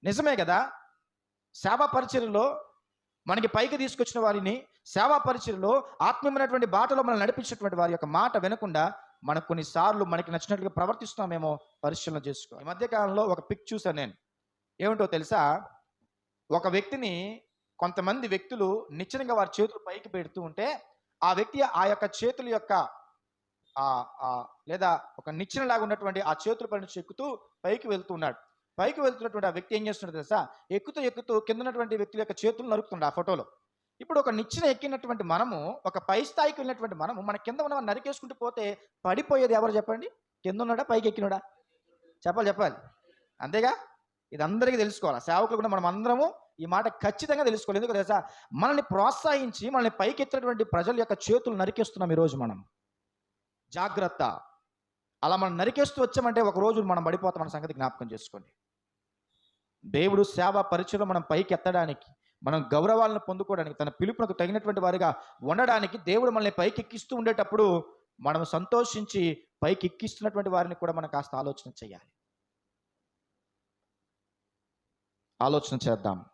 నిజమే కదా. సేవా పరిచర్యలో మనకి పైకి తీసుకొచ్చిన వారిని, సేవా పరిచర్యలో ఆత్మీయమైనటువంటి బాటలో మనల్ని నడిపించినటువంటి వారి యొక్క మాట వినకుండా మనం కొన్నిసార్లు మనకి నచ్చినట్లుగా ప్రవర్తిస్తున్నామేమో పరిశీలన చేసుకో. ఈ మధ్య కాలంలో ఒక పిక్ చూసాను నేను. ఏమిటో తెలుసా? ఒక వ్యక్తిని కొంతమంది వ్యక్తులు నిచ్చెనగా వారి చేతులు పైకి పెడుతూ ఉంటే, ఆ వ్యక్తి ఆ యొక్క చేతుల యొక్క లేదా ఒక నిచ్చెనలాగా ఉన్నటువంటి ఆ చేతుల పైన నుంచి ఎక్కుతూ పైకి వెళ్తూ ఉన్నాడు. పైకి వెళ్తున్నటువంటి ఆ వ్యక్తి ఏం చేస్తున్నాడో తెలుసా? ఎక్కుతూ కింద ఉన్నటువంటి వ్యక్తుల యొక్క చేతులు నరుకుతున్నాడు ఆ ఫోటోలో. ఇప్పుడు ఒక నిచ్చెన ఎక్కినటువంటి మనము, ఒక పై స్థాయికి వెళ్ళినటువంటి మనము, మన కింద ఉన్నవాడిని నరికేసుకుంటూ పోతే పడిపోయేది ఎవరు చెప్పండి? కింద ఉన్నాడా? పైకి ఎక్కినోడా? చెప్పాలి. అంతేగా? ఇది అందరికీ తెలుసుకోవాలి. సేవకులు కూడా మనం అందరము ఈ మాట ఖచ్చితంగా తెలుసుకోవాలి. ఎందుకు తెలుసా? మనల్ని ప్రోత్సహించి మనల్ని పైకెత్తినటువంటి ప్రజల యొక్క చేతులు నరికేస్తున్నాం ఈరోజు మనం. జాగ్రత్త. అలా మనం నరికేస్తూ వచ్చామంటే ఒక రోజు మనం పడిపోతాం అన్న సంగతి జ్ఞాపకం చేసుకోండి. దేవుడు సేవా పరిచయలో మనం పైకి ఎత్తడానికి, మనం గౌరవాలను పొందుకోవడానికి, తన పిలుపునకు తగినటువంటి వారిగా ఉండడానికి దేవుడు మనల్ని పైకి ఎక్కిస్తూ ఉండేటప్పుడు మనం సంతోషించి పైకి ఎక్కిస్తున్నటువంటి వారిని కూడా మనం కాస్త ఆలోచన చేయాలి. ఆలోచన చేద్దాం.